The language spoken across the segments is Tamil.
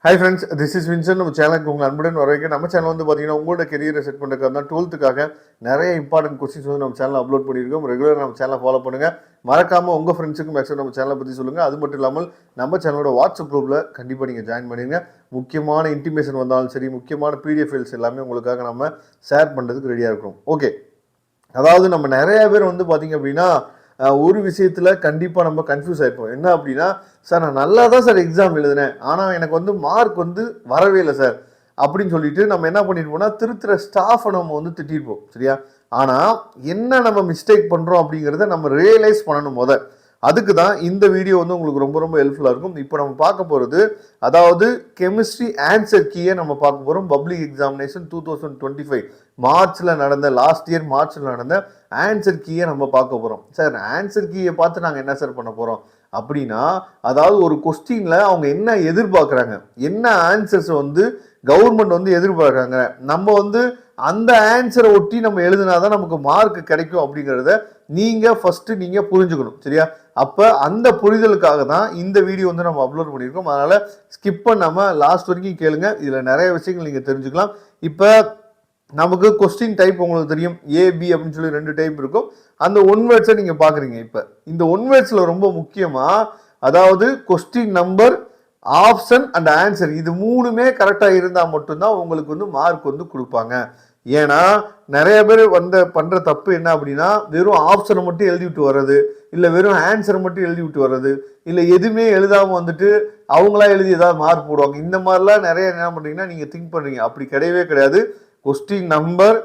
Hi friends, this is Vincent. நம்ம சேனலுக்கு உங்கள் அன்புடன் வரவேற்க. நம்ம சேனல் வந்து பார்த்தீங்கன்னா உங்களோட கெரியரை செட் பண்ணுறதுக்காக தான் 12th நிறைய இம்பார்ட்டன்ட் கொஸ்டின்ஸ் வந்து நம்ம சேனலில் அப்லோட் பண்ணியிருக்கோம். ரெகுலராக நம்ம சேனலை ஃபாலோ பண்ணுங்கள். மறக்காமல் உங்கள் ஃப்ரெண்ட்ஸுக்கும் மேக்ஸிமம் நம்ம சேனலை பற்றி சொல்லுங்கள். அது மட்டும் இல்லாமல் நம்ம சேனலோட வாட்ஸ்அப் குரூப்பில் கண்டிப்பாக நீங்கள் ஜாயின் பண்ணிடுங்க. முக்கியமான இன்டிமேஷன் வந்தாலும் சரி, முக்கியமான பிடிஎஃப் ஃபைல்ஸ் எல்லாமே உங்களுக்காக நம்ம ஷேர் பண்ணுறதுக்கு ரெடியாக இருக்கிறோம். ஓகே, அதாவது நம்ம நிறைய பேர் வந்து பார்த்தீங்க அப்படின்னா ஒரு விஷயத்தில் கண்டிப்பாக நம்ம கன்ஃபியூஸ் ஆகிருப்போம். என்ன அப்படின்னா, சார் நான் நல்லா தான் சார் எக்ஸாம் எழுதினேன், ஆனால் எனக்கு வந்து மார்க் வந்து வரவே இல்லை சார் அப்படின்னு சொல்லிட்டு நம்ம என்ன பண்ணியிருப்போம்னா, திருத்துற ஸ்டாஃபை நம்ம வந்து திட்டிருப்போம். சரியா? ஆனால் என்ன நம்ம மிஸ்டேக் பண்ணுறோம் அப்படிங்கிறத நம்ம ரியலைஸ் பண்ணணும் முதல். அதுக்கு தான் இந்த வீடியோ வந்து உங்களுக்கு ரொம்ப ரொம்ப ஹெல்ப்ஃபுல்லாக இருக்கும். இப்போ நம்ம பார்க்க போகிறது, அதாவது கெமிஸ்ட்ரி ஆன்சர் கீயை நம்ம பார்க்க போகிறோம். பப்ளிக் எக்ஸாமினேஷன் 2025 மார்ச்சில் நடந்த, லாஸ்ட் இயர் மார்ச்சில் நடந்த ஆன்சர் கீயை நம்ம பார்க்க போகிறோம். சார் ஆன்சர் கீயை பார்த்து நாங்கள் என்ன சார் பண்ண போகிறோம் அப்படின்னா, அதாவது ஒரு கொஸ்டினில் அவங்க என்ன எதிர்பார்க்குறாங்க, என்ன ஆன்சர்ஸ் வந்து கவர்மெண்ட் வந்து எதிர்பார்க்குறாங்க, நம்ம வந்து அந்த ஆன்சரை ஒட்டி நம்ம எழுதினாதான் நமக்கு மார்க் கிடைக்கும் அப்படிங்கிறத நீங்கள் ஃபஸ்ட்டு நீங்கள் புரிஞ்சுக்கணும். சரியா? அப்போ அந்த புரிதலுக்காக தான் இந்த வீடியோ வந்து நம்ம அப்லோட் பண்ணியிருக்கோம். அதனால் ஸ்கிப் பண்ணாமல் லாஸ்ட் வரைக்கும் கேளுங்க. இதில் நிறைய விஷயங்கள் நீங்கள் தெரிஞ்சுக்கலாம். இப்போ நமக்கு கொஸ்டின் டைப் உங்களுக்கு தெரியும், ஏபி அப்படின்னு சொல்லி 2 டைப் இருக்கும். அந்த ஒன் வேர்ட்ஸை நீங்கள் பார்க்குறீங்க. இப்போ இந்த ஒன் வேர்ட்ஸில் ரொம்ப முக்கியமாக, அதாவது question number, option and answer, இது 3மே கரெக்டாக இருந்தால் மட்டும்தான் உங்களுக்கு வந்து மார்க் வந்து கொடுப்பாங்க. ஏன்னா நிறைய பேர் பண்ற தப்பு என்ன அப்படின்னா, வெறும் ஆப்ஷனை மட்டும் எழுதி விட்டு வர்றது, இல்லை வெறும் ஆன்சரை மட்டும் எழுதி விட்டு வர்றது, இல்லை எதுவுமே எழுதாம வந்துட்டு அவங்களா எழுதி ஏதாவது மார்க் போடுவாங்க. இந்த மாதிரிலாம் நிறைய என்ன பண்றீங்கன்னா நீங்க திங்க் பண்றீங்க. அப்படி கிடையவே கிடையாது. கொஸ்டின் நம்பர்,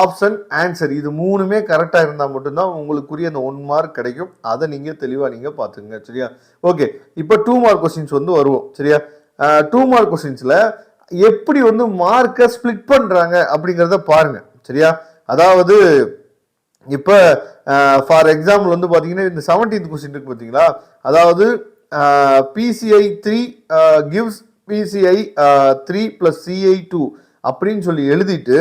ஆப்ஷன், ஆன்சர், இது 3மே கரெக்டாக இருந்தால் மட்டும்தான் உங்களுக்குரிய அந்த 1 மார்க் கிடைக்கும். அதை நீங்கள் தெளிவாக நீங்கள் பார்த்துங்க. சரியா? ஓகே, இப்போ 2 மார்க் கொஸ்டின்ஸ் வந்து வருவோம். சரியா? 2 மார்க் கொஸ்டின்ஸில் எப்படி வந்து மார்க்கை ஸ்பிளிட் பண்ணுறாங்க அப்படிங்கிறத பாருங்க. சரியா? அதாவது இப்போ ஃபார் எக்ஸாம்பிள் வந்து பார்த்தீங்கன்னா, இந்த 17th கொஸ்டின் இருக்கு பார்த்தீங்களா, அதாவது PCI 3 கிவ்ஸ் PCI 3 + CI 2 அப்படின்னு சொல்லி எழுதிட்டு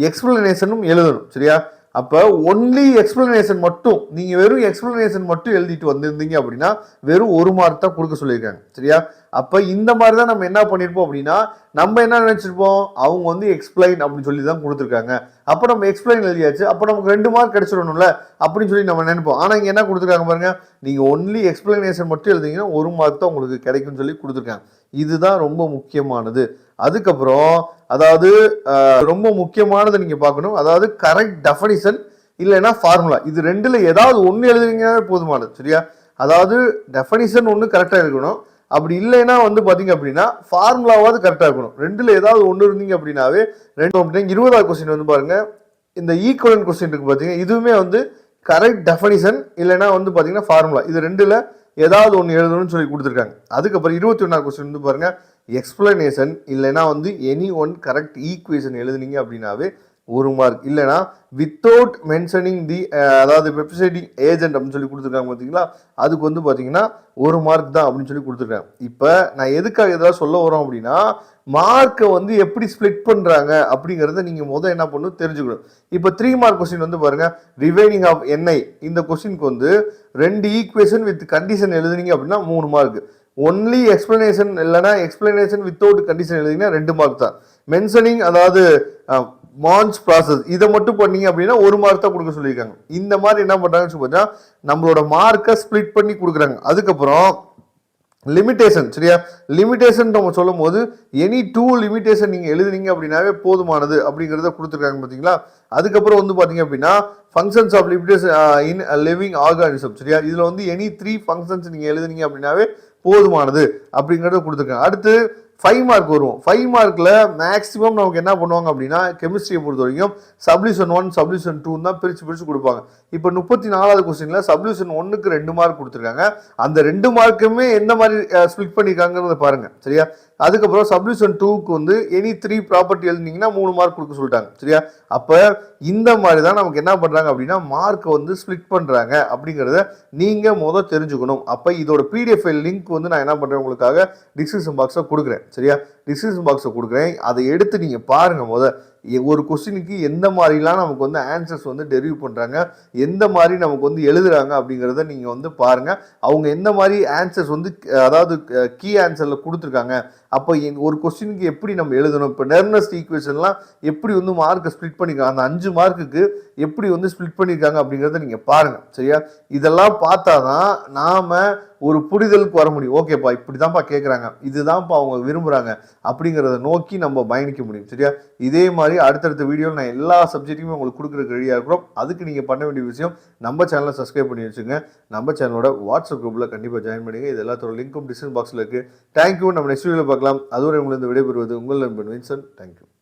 எக்ஸ்பிளனேஷனும் எழுதணும். சரியா? அப்போ ஒன்லி எக்ஸ்பிளனேஷன் மட்டும், நீங்கள் வெறும் எக்ஸ்பிளனேஷன் மட்டும் எழுதிட்டு வந்திருந்தீங்க அப்படின்னா வெறும் 1 மார்க் தான் கொடுக்க சொல்லியிருக்காங்க. சரியா? அப்போ இந்த மாதிரி தான் நம்ம என்ன பண்ணியிருப்போம் அப்படின்னா, நம்ம என்ன நினச்சிருப்போம், அவங்க வந்து எக்ஸ்பிளைன் அப்படின்னு சொல்லி தான் கொடுத்துருக்காங்க, அப்போ நம்ம எக்ஸ்பிளைன் எழுதியாச்சு, அப்போ நமக்கு 2 மார்க் கிடைச்சிடணும்ல அப்படின்னு சொல்லி நம்ம நினைப்போம். ஆனால் இங்கே என்ன கொடுத்துருக்காங்க பாருங்க, நீங்கள் ஒன்லி எக்ஸ்பிளனேஷன் மட்டும் எழுதிங்கன்னா 1 மார்க் தான் உங்களுக்கு கிடைக்கும்னு சொல்லி கொடுத்துருக்காங்க. இதுதான் ரொம்ப முக்கியமானது. அதுக்கப்புறம் அதாவது ரொம்ப முக்கியமானது நீங்க பார்க்கணும், அதாவது கரெக்ட் டெஃபனிஷன் இல்லைன்னா ஃபார்முலா, இது 2ல் ஏதாவது ஒன்று எழுதுனீங்கன்னாவே போதுமானது. சரியா? அதாவது டெஃபனிஷன் ஒன்று கரெக்டாக இருக்கணும், அப்படி இல்லைன்னா வந்து பார்த்தீங்க அப்படின்னா ஃபார்முலாவாவது கரெக்டாக இருக்கணும். 2ல் ஏதாவது ஒன்று இருந்தீங்க அப்படின்னாவே 20வது கொஸ்டின் வந்து பாருங்க, இந்த ஈக்குவலன்ட் கொஸ்டின் இருக்கு பார்த்தீங்க, இதுவுமே வந்து கரெக்ட் டெஃபனிஷன் இல்லைன்னா வந்து பார்த்தீங்கன்னா ஃபார்முலா, இது 2ல் ஏதாவது ஒன்று எழுதணும்னு சொல்லி கொடுத்துருக்காங்க. அதுக்கப்புறம் 21வது கொஸ்டின் வந்து பாருங்க, எக்ஸ்பிளனேஷன் இல்லைன்னா வந்து எனி ஒன் கரெக்ட் ஈக்குவேஷன் எழுதுனீங்க அப்படின்னாவே 1 மார்க். இல்லைனா வித்தவுட் மென்ஷனிங் தி, அதாவது வெப்சைட்டிங் ஏஜென்ட் அப்படின்னு சொல்லி கொடுத்துருக்காங்க பார்த்தீங்களா, அதுக்கு வந்து பார்த்தீங்கன்னா 1 மார்க் தான் அப்படின்னு சொல்லி கொடுத்துருக்காங்க. இப்போ நான் எதுக்காக இதெல்லாம் சொல்ல வரோம் அப்படின்னா, மார்க்கை வந்து எப்படி ஸ்பிளிட் பண்ணுறாங்க அப்படிங்கிறத நீங்கள் முதல் என்ன பண்ணணும் தெரிஞ்சுக்கணும். இப்போ 3 மார்க் கொஸ்டின் வந்து பாருங்க, ரிவைனிங் ஆஃப் NI, இந்த கொஸ்டினுக்கு வந்து 2 ஈக்குவேஷன் வித் கண்டிஷன் எழுதுனீங்க அப்படின்னா 3 மார்க். ஒன்லி எக்ஸ்பிளனேஷன் இல்லைனா எக்ஸ்பிளனேஷன் வித்தவுட் கண்டிஷன் எழுதிங்கன்னா 2 மார்க் தான். மென்ஷனிங், அதாவது மான்ஸ் ப்ராசஸ், இதை மட்டும் பண்ணீங்க அப்படின்னா 1 மார்க் தான் கொடுக்க சொல்லியிருக்காங்க. இந்த மாதிரி என்ன பண்ணுறாங்கன்னு சொல்லி நம்மளோட மார்க்கை ஸ்பிளிட் பண்ணி கொடுக்குறாங்க. அதுக்கப்புறம் லிமிடேஷன். சரியா? லிமிடேஷன் நம்ம சொல்லும் போது எனி 2 லிமிடேஷன் நீங்கள் எழுதுனீங்க அப்படின்னாவே போதுமானது அப்படிங்கிறத கொடுத்துருக்காங்க பார்த்தீங்களா. அதுக்கப்புறம் வந்து பார்த்தீங்க அப்படின்னா functions of limitation in living organism. சரியா? இதில் வந்து எனி 3 ஃபங்க்ஷன்ஸ் நீங்கள் எழுதுனீங்க அப்படின்னாவே போதுமானது அப்படிங்கிறத கொடுத்துருக்காங்க. அடுத்து 5 மார்க் வருவோம். 5 மார்க்கில் மேக்ஸிமம் நமக்கு என்ன பண்ணுவாங்க அப்படின்னா, கெமிஸ்ட்ரியை பொறுத்த வரைக்கும் சப்ளியூஷன் 1 சப்ளியூஷன் 2 தான் பிரித்து கொடுப்பாங்க. இப்போ 34வது கொஸ்டினில் சப்ளியூஷன் 1க்கு 2 மார்க் கொடுத்துருக்காங்க. அந்த 2 மார்க்குமே எந்த மாதிரி ஸ்பிளிட் பண்ணியிருக்காங்கிறத பாருங்க. சரியா? அதுக்கப்புறம் சப்ளியூஷன் 2க்கு வந்து எனி 3 ப்ராப்பர்ட்டி எழுதினீங்கன்னா 3 மார்க் கொடுக்க சொல்லிட்டாங்க. சரியா? அப்போ இந்த மாதிரி தான் நமக்கு என்ன பண்ணுறாங்க அப்படின்னா மார்க்கை வந்து ஸ்பிளிட் பண்ணுறாங்க அப்படிங்கிறத நீங்கள் முதல் தெரிஞ்சுக்கணும். அப்போ இதோட PDF லிங்க் வந்து நான் என்ன பண்ணுறேன் உங்களுக்காக டிஸ்கிரிப்ஷன் பாக்ஸில் கொடுக்குறேன். சரியா? டிஸ்கிரிப்ஷன் பாக்ஸை கொடுக்குறேன், அதை எடுத்து நீங்கள் பாருங்கள் முதல். ஒரு கொஸ்டினுக்கு எந்த மாதிரிலாம் நமக்கு வந்து ஆன்சர்ஸ் வந்து டெரிவ் பண்ணுறாங்க, எந்த மாதிரி நமக்கு வந்து எழுதுறாங்க அப்படிங்கிறத நீங்கள் வந்து பாருங்கள். அவங்க எந்த மாதிரி ஆன்சர்ஸ் வந்து அதாவது கீ ஆன்சரில் கொடுத்துருக்காங்க. அப்போ ஒரு கொஸ்டினுக்கு எப்படி நம்ம எழுதணும், இப்போ நெர்னஸ்ட் ஈக்குவேஷன்லாம் எப்படி வந்து மார்க்கை ஸ்ப்ளிட் பண்ணிக்கலாம், அந்த 5 மார்க்குக்கு எப்படி வந்து ஸ்ப்ளிட் பண்ணியிருக்காங்க அப்படிங்கிறத நீங்கள் பாருங்கள். சரியா? இதெல்லாம் பார்த்தா தான் நாம் ஒரு புரிதலுக்கு வர முடியும். ஓகேப்பா இப்படி தான்ப்பா கேட்குறாங்க, இதுதான்ப்பா அவங்க விரும்புகிறாங்க அப்படிங்கிறத நோக்கி நம்ம பயணிக்க முடியும். சரியா? இதே மாதிரி அடுத்தடுத்த வீடியோவில் நான் எல்லா சப்ஜெக்ட்டுமே உங்களுக்கு கொடுக்குறதுக்கு ரெடியாக இருக்கிறோம். அதுக்கு நீங்கள் பண்ண வேண்டிய விஷயம் நம்ம சேனலை சப்ஸ்கிரைப் பண்ணி வச்சுங்க. நம்ம சேனலோட வாட்ஸ்அப் குரூப்பில் கண்டிப்பாக ஜாயின் பண்ணுங்க. இது எல்லாத்தோட லிங்க்கும் டிஸ்கிரிப்ஷன் பாக்ஸில் இருக்குது. தேங்க்யூ. நம்ம நெக்ஸ்ட் வீடியோவில் பார்க்கலாம். அதுவரை உங்களுக்கு விடைபெறுவது உங்கள் நண்பன் வின்சன். தேங்க்யூ.